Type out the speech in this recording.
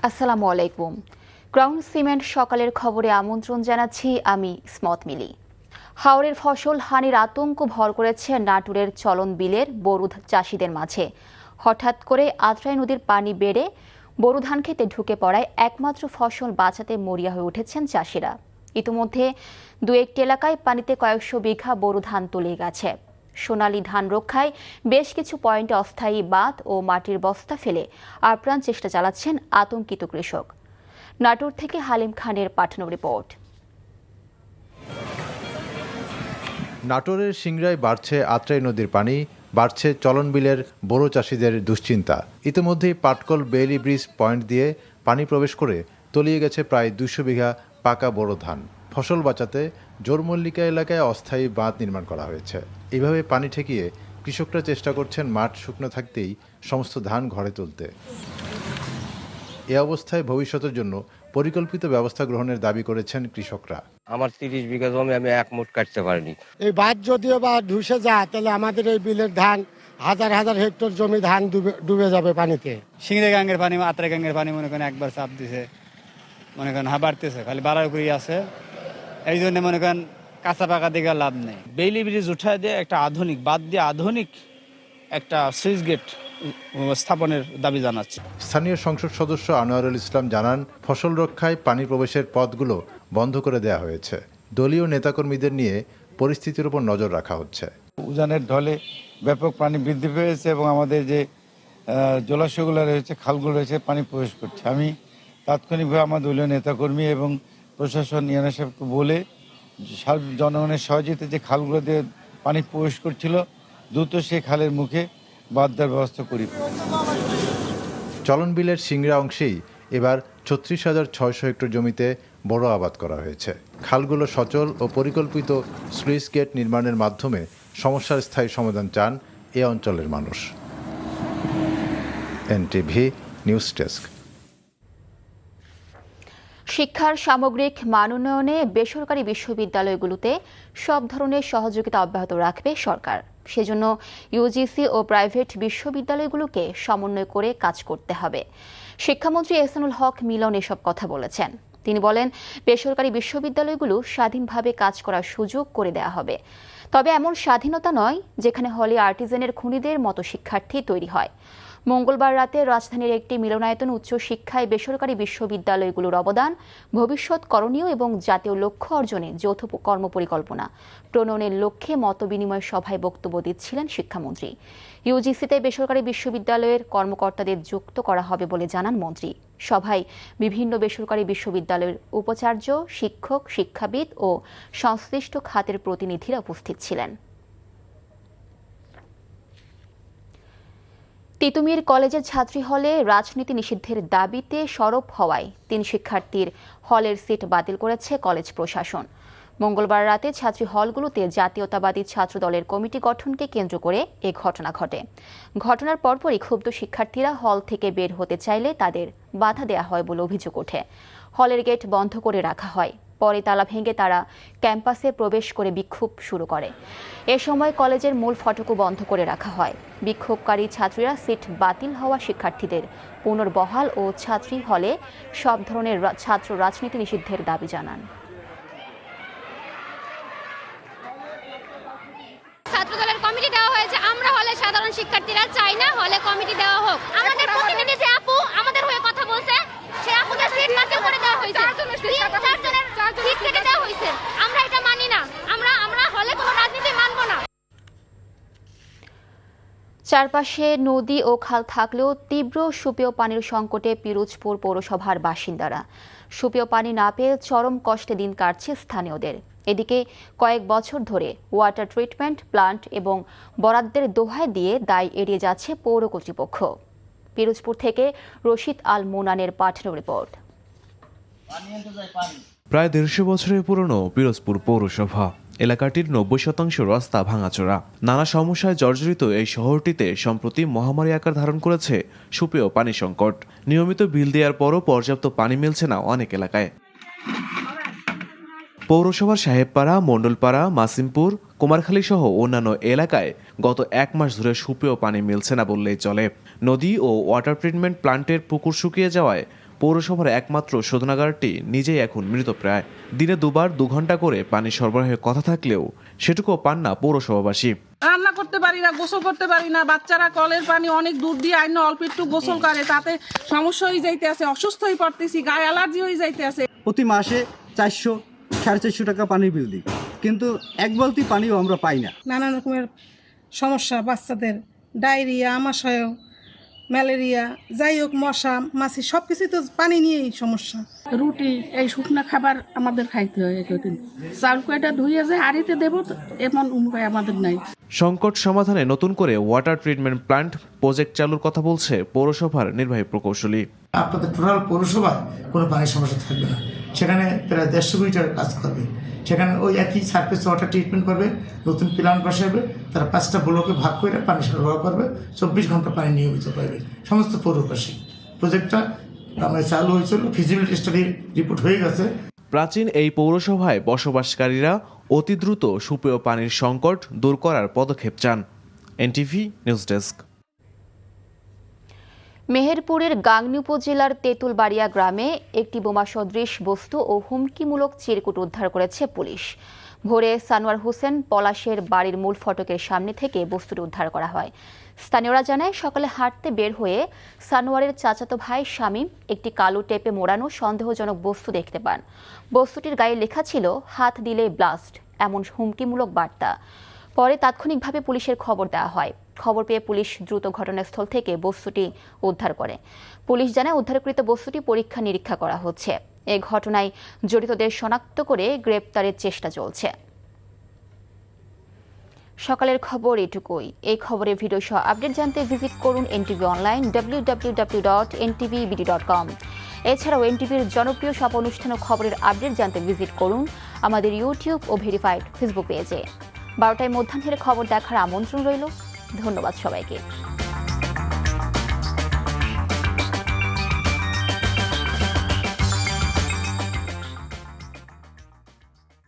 আসসালামু আলাইকুম। Ground cement সকালের খবরে আমন্ত্রণ জানাচ্ছি আমি ইসমত মিলি। হাওরের ফসল হানির আতঙ্ক ভর করেছে নাটোরের চলন বিলের বোরো চাষিদের মাঝে। হঠাৎ করে আত্রাই নদীর পানি বেড়ে বোরো ধান খেতে ঢুকে পড়ায় একমাত্র ফসল বাঁচাতে মরিয়া হয়ে উঠেছেন চাষিরা। ইতিমধ্যে দু একটি এলাকায় পানিতে কয়েকশো বিঘা বোরো ধান তলিয়ে গেছে। সোনালী ধান রক্ষায় বেশ কিছু পয়েন্টে অস্থায়ী বাঁধ ও মাটির বস্তা ফেলে আপ্রাণ চেষ্টা চালাচ্ছেন আতঙ্কিত কৃষক। নাটোর থেকে হালিম খানের পাঠানো রিপোর্ট। নাটোরের সিংড়ায় বাড়ছে আত্রাই নদীর পানি, বাড়ছে চলন বিলের বোরো চাষিদের দুশ্চিন্তা। ইতিমধ্যেই পাটকল বেইলি ব্রিজ পয়েন্ট দিয়ে পানি প্রবেশ করে তলিয়ে গেছে প্রায় 200 বিঘা পাকা বোরো ধান। ফসল বাঁচাতে জোরমল্লিকা এলাকায় অস্থায়ী বাঁধ নির্মাণ করা হয়েছে। এইভাবে পানি ঠেকিয়ে কৃষকরা চেষ্টা করছেন মাঠ শুকনো থাকতেই সমস্ত ধান ঘরে তুলতে। এ অবস্থায় ভবিষ্যতের জন্য পরিকল্পিত ব্যবস্থা গ্রহণের দাবি করেছেন কৃষকরা। আমার 30 বিঘা জমি আমি এক মুঠ কাটতে পারিনি। এই বাঁধ যদিও বা ধুসে যায় তাহলে আমাদের এই বিলের ধান হাজার হাজার হেক্টর জমি ধান ডুবে যাবে পানিতে। সিংড়ে গাঙ্গের পানি, আত্রাই গাঙ্গের পানি মনে করেন একবার চাপ দিছে, মনে করেন বাড়তেছে, খালি বাড়ার উপরেই আছে। এই জন্য মনে করেন কাঁচা পাকা দিকে লাভ নেই। বেইলি ব্রিজ উঠায় দিয়ে একটা আধুনিক বাদ দিয়ে আধুনিক একটা সুইচ গেট স্থাপনের দাবি জানাচ্ছে। স্থানীয় সংসদ সদস্য আনোয়ারুল ইসলাম জানান, ফসল রক্ষায় পানি প্রবেশের পথগুলো বন্ধ করে দেওয়া হয়েছে। দলীয় নেতাকর্মীদের নিয়ে পরিস্থিতির উপর নজর রাখা হচ্ছে। উজানের ঢলে ব্যাপক পানি বৃদ্ধি পেয়েছে এবং আমাদের যে জলাশয়গুলো রয়েছে, খালগুলো রয়েছে, পানি প্রবেশ করছে। আমি তাৎক্ষণিকভাবে আমার দলীয় নেতাকর্মী এবং প্রশাসন ইয়ানা সাহেবকে বলে জনগণের সহযোগিতা যে খালগুলো দিয়ে পানি প্রবেশ করছিল দ্রুত সেই খালের মুখে বাঁধ দেওয়ার ব্যবস্থা করি। চলন বিলের সিংড়া অংশেই এবার 36,600 হেক্টর জমিতে বড় আবাদ করা হয়েছে। খালগুলো সচল ও পরিকল্পিত স্লুইস গেট নির্মাণের মাধ্যমে সমস্যার স্থায়ী সমাধান চান এ অঞ্চলের মানুষ। NTV news desk. শিক্ষার সামগ্রিক মান উন্নয়নে বেসরকারি বিশ্ববিদ্যালয়গুলোতে সব ধরনের সহযোগিতা অব্যাহত রাখবে সরকার। সেজন্য ইউজিসি ও প্রাইভেট বিশ্ববিদ্যালয়গুলোকে সমন্বয় করে কাজ করতে হবে। শিক্ষামন্ত্রী এহসানুল হক মিলন এসব কথা বলেছেন। তিনি বলেন, বেসরকারি বিশ্ববিদ্যালয়গুলো স্বাধীনভাবে কাজ করার সুযোগ করে দেওয়া হবে, তবে এমন স্বাধীনতা নয় যেখানে হলে আর্টিজেনের খুনিদের মতো শিক্ষার্থী তৈরি হয়। মঙ্গলবার রাতে রাজধানীর একটি মিলনায়তন উচ্চ শিক্ষায় বেসরকারি বিশ্ববিদ্যালয়গুলোর অবদান, ভবিষ্যৎ করণীয় এবং জাতীয় লক্ষ্য অর্জনে যৌথ কর্মপরিকল্পনা প্রণয়নের লক্ষ্যে মতবিনিময় সভায় বক্তব্য দিচ্ছিলেন শিক্ষামন্ত্রী। ইউজিসিতে বেসরকারি বিশ্ববিদ্যালয়ের কর্মকর্তাদের যুক্ত করা হবে বলে জানান মন্ত্রী। সভায় বিভিন্ন বেসরকারি বিশ্ববিদ্যালয়ের উপাচার্য, শিক্ষক, শিক্ষাবিদ ও সংশ্লিষ্ট খাতের প্রতিনিধিরা উপস্থিত ছিলেন। তিতুমির কলেজের ছাত্রী হলে রাজনীতি নিষিদ্ধের দাবিতে সরব হওয়ায় 3 শিক্ষার্থীর হলের সিট বাতিল করেছে কলেজ প্রশাসন। মঙ্গলবার রাতে ছাত্রী হলগুলোতে জাতীয়তাবাদী ছাত্র দলের কমিটি গঠনকে কেন্দ্র করে এ ঘটনা ঘটে। ঘটনার পরপরই ক্ষুব্ধ শিক্ষার্থীরা হল থেকে বের হতে চাইলে তাদের বাধা দেওয়া হয় বলে অভিযোগ ওঠে। হলের গেট বন্ধ করে রাখা হয়। পরে তালা ভেঙে তারা ক্যাম্পাসে প্রবেশ করে বিক্ষোভ শুরু করে। এ সময় কলেজের মূল ফটকও বন্ধ করে রাখা হয়। বিক্ষোভকারী ছাত্রীরা সিট বাতিল হওয়া শিক্ষার্থীদের পুনর্বহাল ও ছাত্রী হলে সব ধরনের ছাত্র রাজনীতি নিষিদ্ধের দাবি জানান। ছাত্রদলের কমিটি দেওয়া হয়েছে, আমরা হলে সাধারণ শিক্ষার্থীরা চাই না হলে কমিটি দেওয়া হোক। আমাদের প্রতিনিধি যে আপু আমাদের হয়ে কথা বলছে, সে আপুদের সিট বাতিল করে দেওয়া হয়েছে, 4 জনের সিট কেটে দেওয়া হয়েছে। আমরা এটা মানি না, আমরা হলে কোনো রাজনীতি মানব না। চারপাশে নদী ও খাল থাকলেও তীব্র সুপেয় পানির সংকটে পিরোজপুর পৌরসভার বাসিন্দারা। সুপেয় পানি না পেয়ে চরম কষ্টে দিন কাটছে স্থানীয়দের। এদিকে কয়েক বছর ধরে ওয়াটার ট্রিটমেন্ট প্লান্ট এবং বরাদ্দের দোহাই দিয়ে দায় এড়িয়ে যাচ্ছে পৌর কর্তৃপক্ষ। পিরোজপুর থেকে রশিদ আল মোনানের পাঠানো রিপোর্ট। প্রায় 150 বছরের পুরনো পিরোজপুর পৌরসভা এলাকাটির 90% রাস্তা ভাঙাচোরা। নানা সমস্যায় জর্জরিত এই শহরটিতে সম্প্রতি মহামারী আকার ধারণ করেছে সুপেয় পানি সংকট। নিয়মিত বিল দেওয়ার পরও পর্যাপ্ত পানি মিলছে না অনেক এলাকায়। পৌরসভার সাহেবপাড়া, মণ্ডলপাড়া, মাসিমপুর, কুমারখালী সহ অন্যান্য এলাকায় গত 1 মাস ধরে সুপেয় পানি মিলছে না বললেই চলে। নদী ও ওয়াটার ট্রিটমেন্ট প্লান্টের পুকুর শুকিয়ে যাওয়ায় পৌরসভার একমাত্র শোধনাগারটি নিজেই এখন মৃতপ্রায়। দিনে দুবার 2 ঘন্টা করে পানি সরবরাহের কথা থাকলেও সেটুকুও পান না পৌরসভাবাসী। রান্না করতে পারি না, গোসল করতে পারি না, বাচ্চারা কলের পানি অনেক দূর দিয়ে আইন অল্প একটু গোসল করে, তাতে সমস্যা হয়ে যাইতে আছে, অসুস্থ হয়ে পড়তেছি, গায়ে অ্যালার্জি হয়ে যাইতে আছে। প্রতি মাসে 400-450 টাকা পানির বিল দিই, কিন্তু এক বালতি পানিও আমরা পাই না। নানান রকমের সমস্যা, বাচ্চাদের ডায়রিয়া, আমাশয়, ম্যালেরিয়া, যাই হোক, মশা মাছি, সব কিছুই তো পানি নিয়েই সমস্যা। রুটি, এই শুকনা খাবার আমাদের খাইতে হয়। একদিন চাল কয়টা ধুয়ে যে হাঁড়িতে দেবো, এমন উপায় আমাদের নাই। সংকট সমাধানে নতুন করে ওয়াটার ট্রিটমেন্ট প্ল্যান্ট প্রজেক্ট চালুর কথা বলছে পৌরসভার নির্বাহী প্রকৌশলী। আপনাদের টোটাল পৌরসভায় কোনো পানির সমস্যা থাকবে না। সেখানে প্রায় 150 কোটি টাকার কাজ করবে। সেখানে ওই একই সারফেস ওয়াটার ট্রিটমেন্ট করবে, নতুন প্ল্যান্ট বসাবে, তারা 5টা ব্লকে ভাগ করে পানি সরবরাহ করবে, 24 ঘন্টা পানি নিয়মিত পাবে সমস্ত পৌরবাসী। প্রজেক্টটা আমরা চালু হয়েছিল, ফিজিবিলিটি স্টাডি রিপোর্ট হয়ে গেছে। প্রাচীন এই পৌরসভায় বসবাসকারীরা অতি দ্রুত সুপেয় পানির সংকট দূর করার পদক্ষেপ চান। NTV news desk. মেহেরপুরের গাংনী উপজেলার তেঁতুলবাড়িয়া গ্রামে একটি বোমা সদৃশ বস্তু ও হুমকিমূলক চিরকুট উদ্ধার করেছে পুলিশ। ভোরে সানোয়ার হোসেন পলাশের বাড়ির মূল ফটকের সামনে থেকে বস্তুটি উদ্ধার করা হয়। স্থানীয়রা জানায়, সকালে হাঁটতে বের হয়ে সানোয়ারের চাচাতো ভাই শামীম একটি কালো টেপে মোড়ানো সন্দেহজনক বস্তু দেখতে পান। বস্তুটির গায়ে লেখা ছিল হাত দিলে ব্লাস্ট, এমন হুমকিমূলক বার্তা। পরে তাৎক্ষণিকভাবে পুলিশের খবর দেওয়া হয়। খবর পেয়ে পুলিশ দ্রুত ঘটনাস্থল থেকে বস্তুটি উদ্ধার করে। পুলিশ জানায়, উদ্ধারকৃত বস্তুটি পরীক্ষা নিরীক্ষা করা হচ্ছে। এ ঘটনায় জড়িতদের শনাক্ত করে গ্রেপ্তারের চেষ্টা চলছে। সকালের খবর এটুকুই। এই খবরের ভিডিও সহ আপডেট জানতে ভিজিট করুন এনটিভি অনলাইন www.ntvbd.com। এছাড়াও এনটিভির জনপ্রিয় সব অনুষ্ঠান ও খবরের আপডেট জানতে ভিজিট করুন আমাদের ইউটিউব ও ভেরিফাইড ফেসবুক পেজে। 12টায় মধ্যাহ্নের খবর দেখার আমন্ত্রণ রইল। ধন্যবাদ সবাইকে।